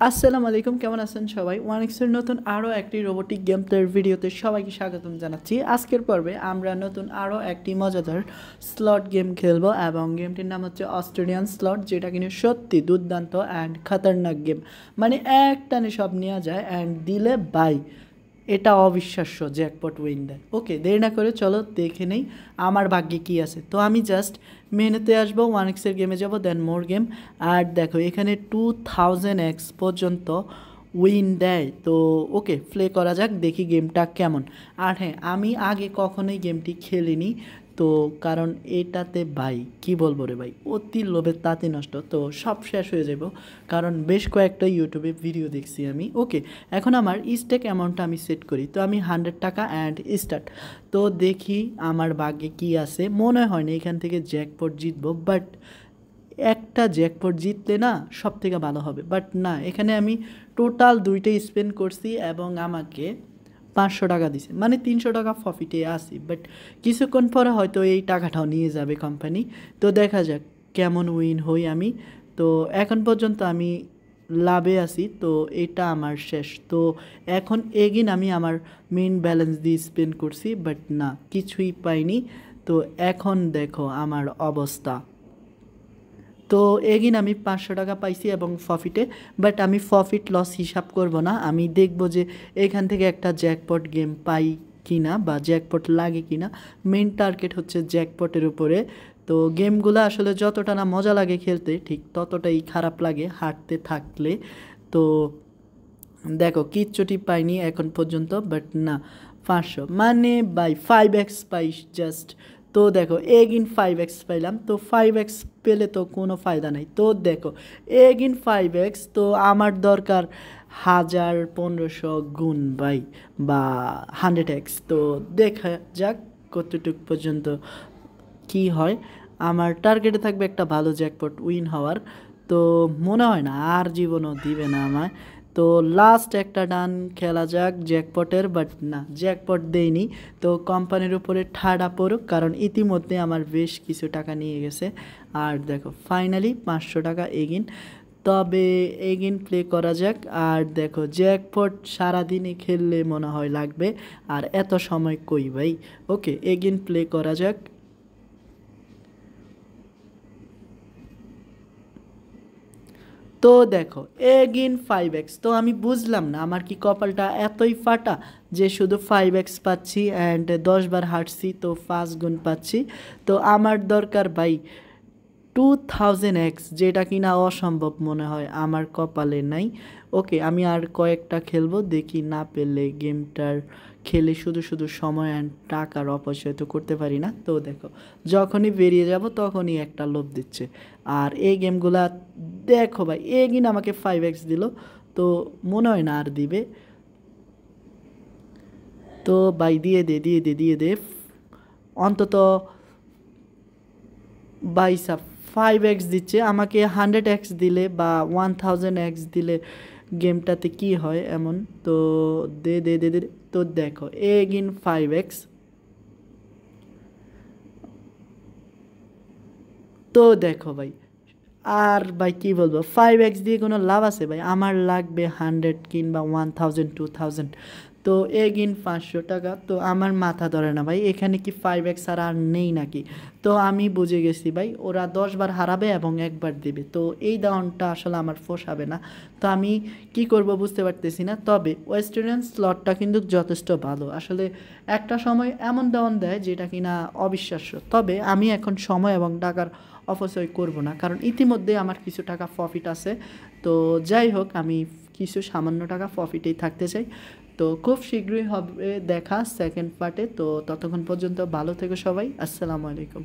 আসসালামু আলাইকুম, কেমন আছেন সবাই? ওয়ানিক্সের নতুন আরও একটি রোবোটিক গেম প্লের ভিডিওতে সবাইকে স্বাগতম জানাচ্ছি। আজকের পর্বে আমরা নতুন আরও একটি মজাদার স্লট গেম খেলবো এবং গেমটির নাম হচ্ছে অস্ট্রেলিয়ান স্লট, যেটা কিনা সত্যি দুর্দান্ত অ্যান্ড খতরনাক গেম। মানে এক টানে সব নেওয়া যায় অ্যান্ড দিলে বাই, এটা অবিশ্বাস্য জ্যাকপট উইন দেয়। ওকে, দেরি না করে চলো দেখে নেই আমার ভাগ্যে কী আছে। তো আমি জাস্ট মেনুতে আসবো, ওয়ানিক্সের গেমে যাব, দেন মোর গেম। আর দেখো এখানে 2000x পর্যন্ত উইন দেয়। তো ওকে, প্লে করা যাক, দেখি গেমটা কেমন। আর হ্যাঁ, আমি আগে কখনোই গেমটি খেলিনি, তো কারণ এটাতে ভাই কি বলবো রে ভাই, অতি লোভের তাতে নষ্ট, তো সব শেষ হয়ে যাব, কারণ বেশ কয়েকটা ইউটিউবে ভিডিও দেখছি আমি। ওকে, এখন আমার স্টেক অ্যামাউন্টটা আমি সেট করি, তো আমি 100 টাকা অ্যান্ড স্টার্ট। তো দেখি আমার ভাগ্যে কি আছে। মনে হয় না এখান থেকে জ্যাকপট জিতবো, বাট একটা জ্যাকপট জিতলে না সব থেকে ভালো হবে। বাট না, এখানে আমি টোটাল দুইটাই স্পেন্ড করছি এবং আমাকে 500 টাকা দিছে, মানে 300 টাকা প্রফিটে আসি। বাট কিছুক্ষণ পরে হয়তো এই টাকাটাও নিয়ে যাবে কোম্পানি। তো দেখা যাক কেমন উইন হই আমি। তো এখন পর্যন্ত আমি লাভে আছি, তো এটা আমার শেষ। তো এখন এগিন আমি আমার মেইন ব্যালেন্স দিয়ে স্পেন্ড করছি, বাট না, কিছুই পাইনি। তো এখন দেখো আমার অবস্থা। তো এগিন আমি 500 টাকা পাইছি এবং প্রফিটে, বাট আমি প্রফিট লস হিসাব করব না। আমি দেখব যে এখান থেকে একটা জ্যাকপট গেম পাই কিনা বা জ্যাকপট লাগে কিনা। মেন টার্গেট হচ্ছে জ্যাকপটের উপরে। তো গেমগুলো আসলে যতটা না মজা লাগে খেলতে, ঠিক ততটাই খারাপ লাগে হাঁটতে থাকলে। তো দেখো কিচ্ছুটি পাইনি এখন পর্যন্ত, বাট না, 500 মানে বাই 5x পাই জাস্ট। তো দেখো এগিন 5x পাইলাম, তো 5x পেলে তো কোনো ফায়দা নাই। তো দেখো এগিন 5x, তো আমার দরকার 1000-1500 গুণ বাই বা 100x। তো দেখা যাক কতটুকু পর্যন্ত কি হয়। আমার টার্গেটে থাকবে একটা ভালো জ্যাকপট উইন হওয়ার। তো মনে হয় না আর জীবনও দিবে না আমায়। তো লাস্ট একটা ডান খেলা যাক জ্যাকপটের, বাট না, জ্যাকপট দেয়নি। তো কোম্পানির উপরে ঠাডা পড়ুক, কারণ ইতিমধ্যে আমার বেশ কিছু টাকা নিয়ে গেছে। আর দেখো ফাইনালি 500 টাকা এগিন। তবে এগিন প্লে করা যাক। আর দেখো জ্যাকপট সারাদিনে খেললে মনে হয় লাগবে, আর এত সময় কই ভাই। ওকে, এগিন প্লে করা যাক। তো দেখো এগিন 5x, তো আমি বুঝলাম না আমার কি কপালটা এতই ফাটা যে শুধু 5x পাচ্ছি অ্যান্ড 10 বার হাঁটছি তো 5 গুণ পাচ্ছি। তো আমার দরকার ভাই 2000x, যেটা কিনা অসম্ভব মনে হয় আমার কপালে নাই। ওকে, আমি আর কয়েকটা খেলবো, দেখি না পেলে গেমটার খেলে শুধু শুধু সময় অ্যান্ড টাকার অপচয় তো করতে পারি না। তো দেখো যখনই বেরিয়ে যাব তখনই একটা লোভ দিচ্ছে। আর এই গেমগুলা দেখো ভাই, এগিন আমাকে 5x দিল, তো মনে হয় না আর দিবে। তো ভাই দিয়ে দে দিয়ে দে দিয়ে দে অন্তত। বাইসাপ 5x দিচ্ছে আমাকে, 100x দিলে বা 1000x দিলে গেমটাতে কি হয় এমন। তো দে দে দে দে। তো দেখো এগিন 5x। তো দেখো ভাই, আর ভাই কী বলবো, 5x দিয়ে কোনো লাভ আছে ভাই? আমার লাগবে 100 কিংবা 1000-2000। তো এগিন 500 টাকা। তো আমার মাথা ধরে না ভাই, এখানে কি 5x আর নেই নাকি? তো আমি বুঝে গেছি ভাই, ওরা 10 বার হারাবে এবং একবার দেবে, তো এই দাউনটা আসলে আমার পোষাবে না। তো আমি কি করব বুঝতে পারতেছি না। তবে ওয়েস্টার্ন স্লটটা কিন্তু যথেষ্ট ভালো আসলে। একটা সময় এমন দাউন দেয় যেটা কিনা অবিশ্বাস্য। তবে আমি এখন সময় এবং টাকার অপচয় করব না, কারণ ইতিমধ্যে আমার কিছু টাকা প্রফিট আছে। তো যাই হোক, আমি কিছু সামান্য টাকা প্রফিটেই থাকতে চাই। তো খুব শীঘ্রই হবে দেখা সেকেন্ড পার্টে। তো ততক্ষণ পর্যন্ত ভালো থেকো সবাই, আসসালামু আলাইকুম।